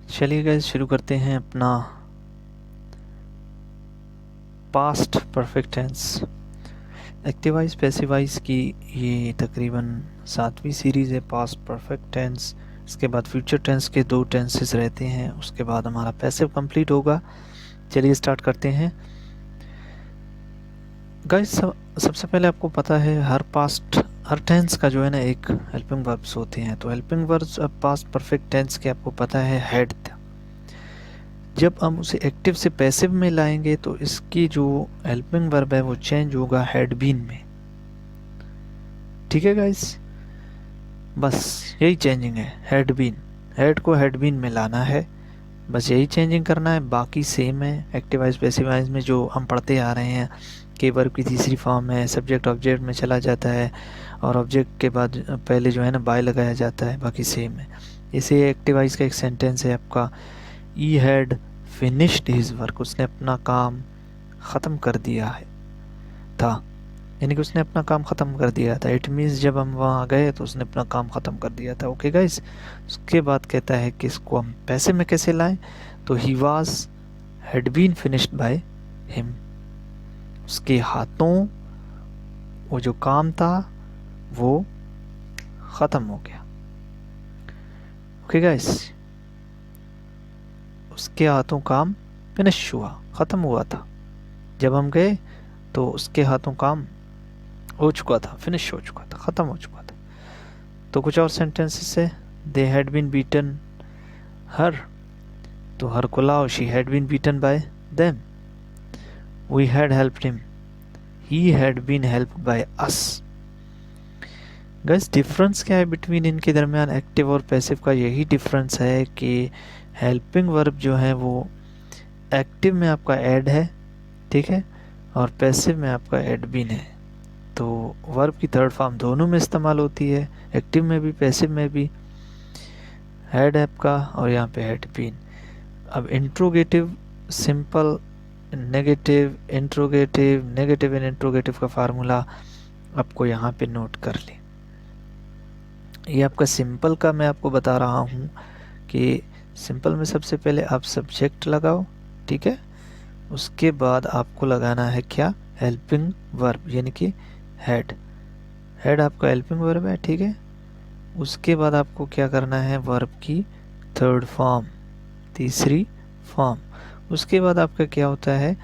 चलिए गाइस शुरू करते हैं अपना past perfect tense activise passivise की। ये तकरीबन 7वीं सीरीज़ है पास्ट परफेक्ट टेंस। इसके बाद फ्यूचर टेंस के 2 टेंसेस रहते हैं, उसके बाद हमारा पैसिव कंप्लीट होगा। चलिए स्टार्ट करते हैं गाइस। सबसे पहले आपको पता है हर टेंस का जो है ना एक हेल्पिंग वर्ब्स होते हैं। तो helping verbs past perfect tense के आपको पता है हैड था। जब हम उसे एक्टिव से पैसिव में लाएंगे तो इसकी जो हेल्पिंग वर्ब है वो चेंज होगा हैड बीन में। ठीक है गाइस, बस यही चेंजिंग है। हैड बीन, हैड को हैड बीन में लाना है, बस यही चेंजिंग करना है। बाकी सेम है। एक्टिवाइज पैसिवाइज में जो हम पढ़ते आ रहे हैं कि वर्ब की तीसरी फॉर्म है, सब्जेक्ट ऑब्जेक्ट में चला जाता है और ऑब्जेक्ट के बाद पहले जो है ना बाय लगाया जाता है, बाकी सेम है। इसे एक्टिवाइज का एक सेंटेंस है आपका, ई हैड फिनिश्ड हिज वर्क, उसने अपना काम ख़त्म कर दिया है था, यानी कि उसने अपना काम ख़त्म कर दिया था। इट मीन्स जब हम वहाँ गए तो उसने अपना काम ख़त्म कर दिया था। ओके गाइस, उसके बाद कहता है कि इसको हम पैसे में कैसे लाएं, तो he was had been finished by him, उसके हाथों वो जो काम था वो ख़त्म हो गया। ओके गाइस, उसके हाथों काम फिनिश हुआ, ख़त्म हुआ था। जब हम गए तो उसके हाथों काम हो चुका था, फिनिश हो चुका था, ख़त्म हो चुका था। तो कुछ और सेंटेंसेस है, they had been beaten her, तो हर को लाओ, she had been beaten by them, we had helped him, he had been helped by us. Guys difference क्या है बिटवीन इनके दरमियान एक्टिव और पैसिव का? यही डिफरेंस है कि हेल्पिंग वर्ब जो है वो एक्टिव में आपका ऐड है, ठीक है, और पैसिव में आपका ऐड बीन है। तो वर्ब की थर्ड फॉर्म दोनों में इस्तेमाल होती है, एक्टिव में भी पैसिव में भी। हैड आपका और यहाँ पे हैड बीन। अब interrogative, simple, negative, interrogative, negative and interrogative का फार्मूला आपको यहाँ पे नोट कर लें। ये आपका सिंपल का मैं आपको बता रहा हूँ कि सिंपल में सबसे पहले आप सब्जेक्ट लगाओ, ठीक है, उसके बाद आपको लगाना है क्या, हेल्पिंग वर्ब, यानी कि हैड। हैड आपका हेल्पिंग वर्ब है, ठीक है। उसके बाद आपको क्या करना है, वर्ब की थर्ड फॉर्म, तीसरी फॉर्म। उसके बाद आपका क्या होता है,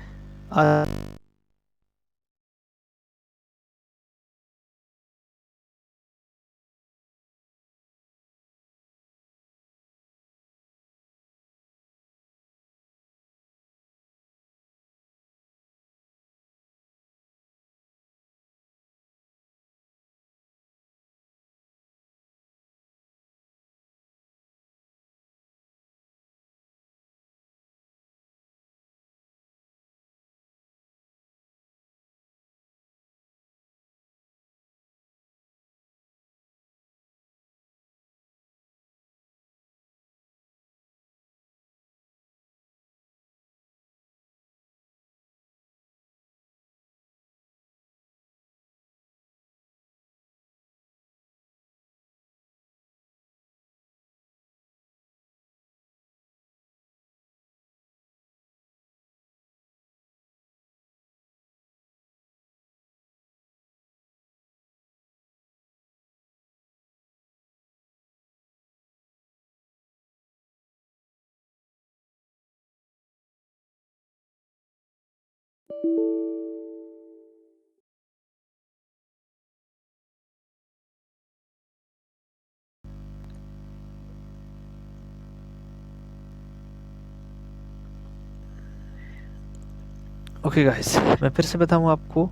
ओके गाइस, मैं फिर से बताऊँ आपको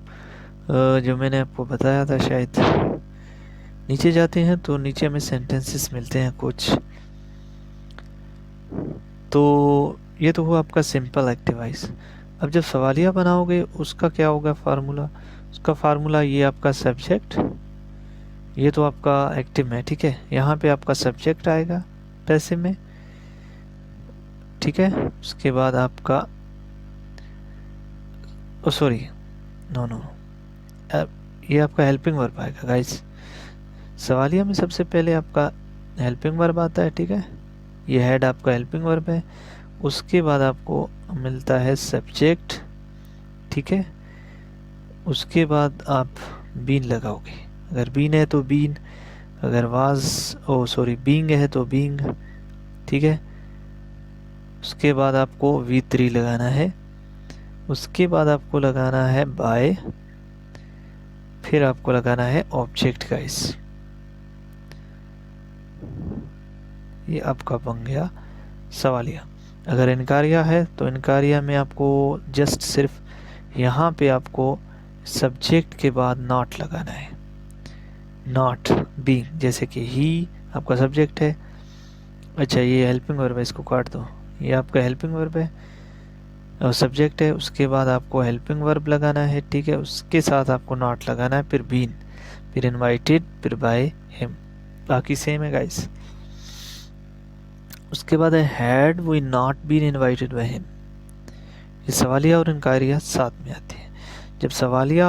जो मैंने आपको बताया था शायद। नीचे जाते हैं तो नीचे हमें सेंटेंसेस मिलते हैं कुछ। तो ये तो हुआ आपका सिंपल एक्टिवाइज। अब जब सवालिया बनाओगे उसका क्या होगा फार्मूला? उसका फार्मूला ये आपका सब्जेक्ट, ये तो आपका एक्टिव में, ठीक है, यहाँ पे आपका सब्जेक्ट आएगा पैसिव में, ठीक है। उसके बाद आपका ओ सॉरी, नो नो, ये आपका हेल्पिंग वर्ब आएगा गाइस। सवालिया में सबसे पहले आपका हेल्पिंग वर्ब आता है, ठीक है, ये हैड आपका हेल्पिंग वर्ब है। उसके बाद आपको मिलता है सब्जेक्ट, ठीक है। उसके बाद आप बीन लगाओगे, अगर बीन है तो बीन, अगर बीइंग है तो बीइंग, ठीक है। उसके बाद आपको V3 लगाना है। उसके बाद आपको लगाना है बाय, फिर आपको लगाना है ऑब्जेक्ट गाइस। ये आपका बन गया सवालिया। अगर इनकारिया है तो इनकारिया में आपको जस्ट सिर्फ यहाँ पे आपको सब्जेक्ट के बाद नॉट लगाना है, नॉट बीइंग, जैसे कि ही आपका सब्जेक्ट है। अच्छा ये हेल्पिंग वर्ब है, इसको काट दो, ये आपका हेल्पिंग वर्ब है और सब्जेक्ट है। उसके बाद आपको हेल्पिंग वर्ब लगाना है, ठीक है। उसके साथ आपको नॉट लगाना है, फिर बीन, फिर इनवाइटेड, फिर बाय हिम, बाकी सेम है गाइस। उसके बाद है had we not been invited by him. ये सवालिया और इनकारिया साथ में आते हैं। जब सवालिया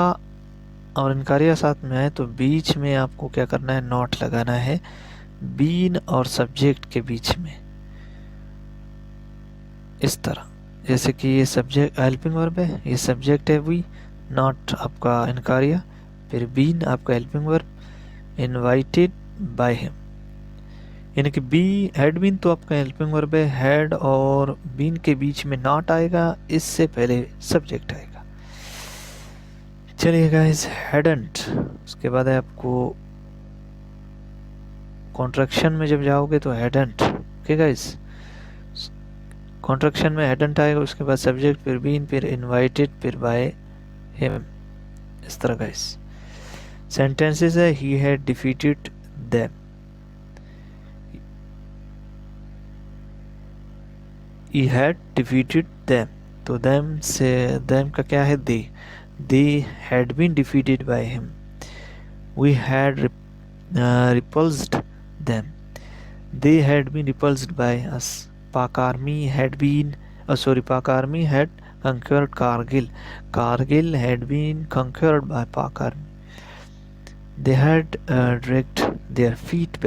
और इनकारिया साथ में आए तो बीच में आपको क्या करना है, नॉट लगाना है बीन और सब्जेक्ट के बीच में, इस तरह। जैसे कि ये सब्जेक्ट हेल्पिंग वर्ब है, ये सब्जेक्ट है वी, नॉट आपका इनकारिया, फिर बीन आपका helping verb, invited by him. यानी कि बी हैड बीन तो आपका हेल्पिंग वर्ब है, हैड और बीन के बीच में नॉट आएगा, इससे पहले सब्जेक्ट आएगा। चलिए गाइस, हैडंट। उसके बाद है आपको कॉन्ट्रैक्शन में जब जाओगे तो हैडंट, ओके गाइस। कॉन्ट्रैक्शन में हैडंट आएगा, उसके बाद सब्जेक्ट, फिर बीन, फिर इनवाइटेड, फिर बाय हिम, इस तरह गाइस। सेंटेंसेस है he had defeated them, he had defeated them, तो them से them का क्या है, they had been defeated by him, we had repulsed them, they had been repulsed by us, Pak army had conquered Kargil had been conquered by Pak army, they had dragged their feet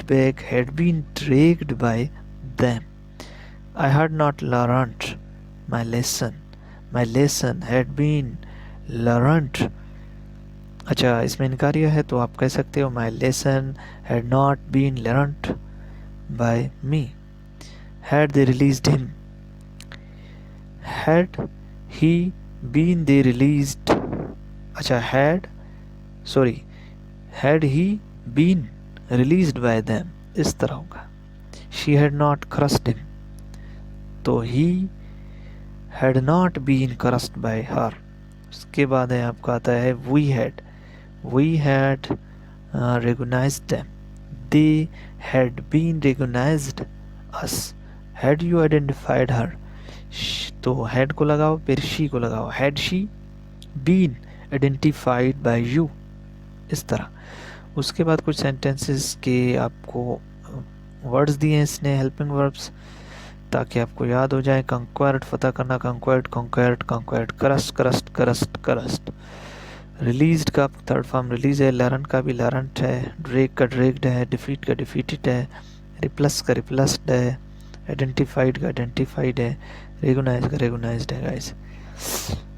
back had been dragged by them, I had not learnt my lesson had been learnt। अच्छा, इसमें इनकारिया है तो आप कह सकते हो my lesson had not been learnt by me, had they released him, had he been they released, अच्छा had he been released by them, इस तरह होगा। she had not crushed him, तो he had not been crushed by her। उसके बाद है आपका आता है we had recognized them, they had been recognized us, had you identified her, तो had को लगाओ, फिर she को लगाओ, had she been identified by you, इस तरह। उसके बाद कुछ सेंटेंसेस के आपको वर्ड्स दिए हैं इसने, हेल्पिंग वर्ब्स, ताकि आपको याद हो जाए। कंक्वायर्ड फतह करना, कंक्वायर्ड, करस्ट। रिलीज्ड का थर्ड फॉर्म रिलीज है, लर्न का भी लर्नट है, ड्रैग का ड्रैग्ड है, डिफीट का डिफीटेड है, रिप्लस का रिप्लस्ड है, आइडेंटिफाइड का आइडेंटिफाइड है, रेगोनाइज का रेगोनाइज्ड है गाइस।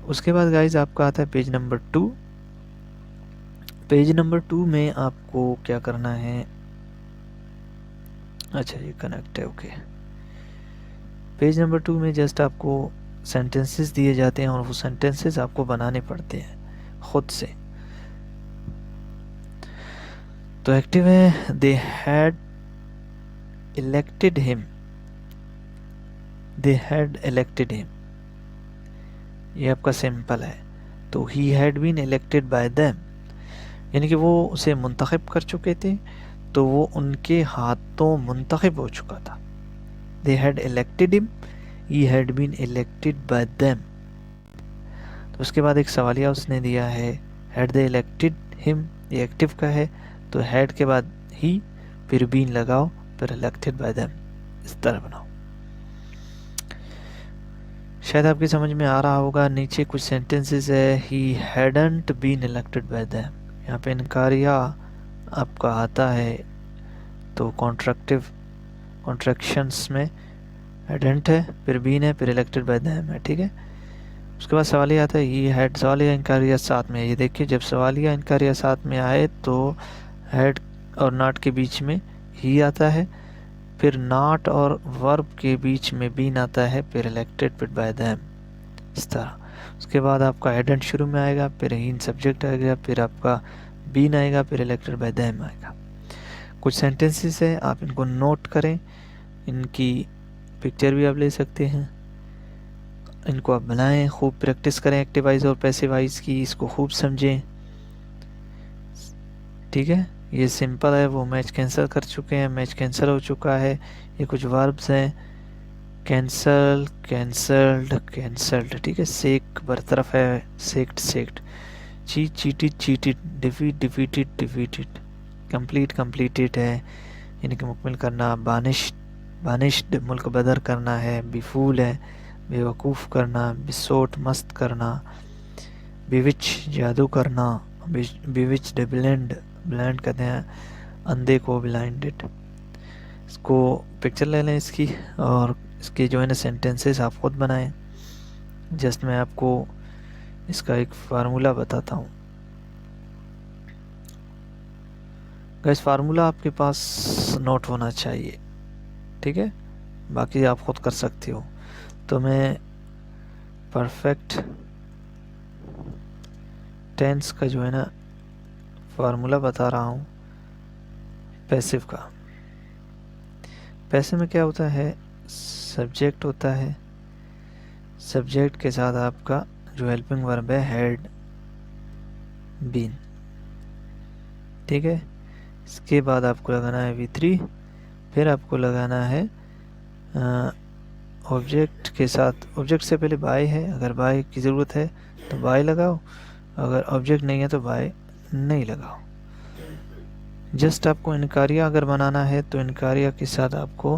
उसके बाद गाइस आपका आता है पेज नंबर 2। पेज नंबर 2 में आपको क्या करना है, अच्छा ये कनेक्ट है, ओके। पेज नंबर 2 में जस्ट आपको सेंटेंसेस दिए जाते हैं और वो सेंटेंसेस आपको बनाने पड़ते हैं खुद से। तो एक्टिव है दे हैड इलेक्टेड हिम, ये आपका सिंपल है। तो he had been elected by them, यानी कि वो उसे मुंतखब कर चुके थे, तो वो उनके हाथों मुंतखब हो चुका था। They had elected him, he had been elected by them। तो उसके बाद एक सवालिया उसने दिया है, had they elected him, ये एक्टिव का है, तो had के बाद he, फिर been लगाओ, फिर elected by them, इस तरह बनाओ। शायद आपकी समझ में आ रहा होगा। नीचे कुछ सेंटेंसेस है, he hadn't been elected by them, यहाँ पे इनकारिया आपका आता है तो कॉन्ट्रैक्टिव कॉन्ट्रैक्शंस में हैडेंट है, फिर बीन है, फिर इलेक्टेड बाय देम है, ठीक है। उसके बाद सवालिया आता है, ये हैड सवालिया इनकारिया साथ में है। ये देखिए जब सवालिया इनकारिया साथ में आए तो हैड और नॉट के बीच में ही आता है, फिर नॉट और वर्ब के बीच में बीन आता है, फिर इलेक्टेड फिर बाय देम, इस तरह। उसके बाद आपका हैडेंट शुरू में आएगा, फिर इन सब्जेक्ट आएगा, फिर आपका बीन आएगा, फिर इलेक्टेड बाय देम आएगा। कुछ सेंटेंसेस है, आप इनको नोट करें, इनकी पिक्चर भी आप ले सकते हैं, इनको आप बनाएं, खूब प्रैक्टिस करें एक्टिव वॉइस और पैसिव वॉइस की, इसको खूब समझें, ठीक है। ये सिंपल है, वो मैच कैंसिल कर चुके हैं, मैच कैंसिल हो चुका है। ये कुछ वर्ब्स हैं, कैंसल, कैंसल्ड, कैंसल्ड, ठीक है। सेक बरतरफ है, sacked, sacked. Cheat, cheated, cheated. Defeat, defeated, defeated. Complete, completed है, इनके मुकम्मल करना। बानिश्ड, बानिश्ड मुल्क बदर करना है। बिफूल है, बेवकूफ़ करना। बिसोट मस्त करना। बिविच जादू करना। बिविच्ड ब्लेंड, ब्लेंड कहते हैं अंधे को, ब्लाइंडेड। इसको पिक्चर ले लें इसकी, और इसके जो है ना सेंटेंसेस आप खुद बनाएं। जस्ट मैं आपको इसका एक फार्मूला बताता हूँ। गाइस फार्मूला आपके पास नोट होना चाहिए, ठीक है, बाकी आप खुद कर सकते हो। तो मैं परफेक्ट टेंस का जो है ना फार्मूला बता रहा हूँ पैसिव का। पैसिव में क्या होता है, सब्जेक्ट होता है, सब्जेक्ट के साथ आपका जो हेल्पिंग वर्ब है हैड, बीन, ठीक है। इसके बाद आपको लगाना है V3, फिर आपको लगाना है ऑब्जेक्ट के साथ। ऑब्जेक्ट से पहले बाय है, अगर बाय की ज़रूरत है तो बाय लगाओ, अगर ऑब्जेक्ट नहीं है तो बाय नहीं लगाओ। जस्ट आपको इनकारिया अगर बनाना है तो इनकारिया के साथ आपको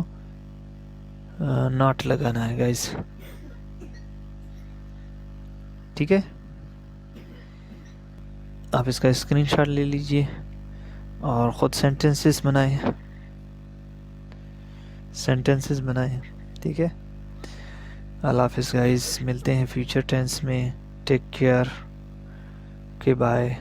नॉट लगाना है गाइस, ठीक है। आप इसका स्क्रीनशॉट ले लीजिए और ख़ुद सेंटेंसेस बनाएं, सेंटेंसेस बनाएं, ठीक है। अल्लाह हाफ़िज़ गाइस, मिलते हैं फ्यूचर टेंस में। Take care, okay bye.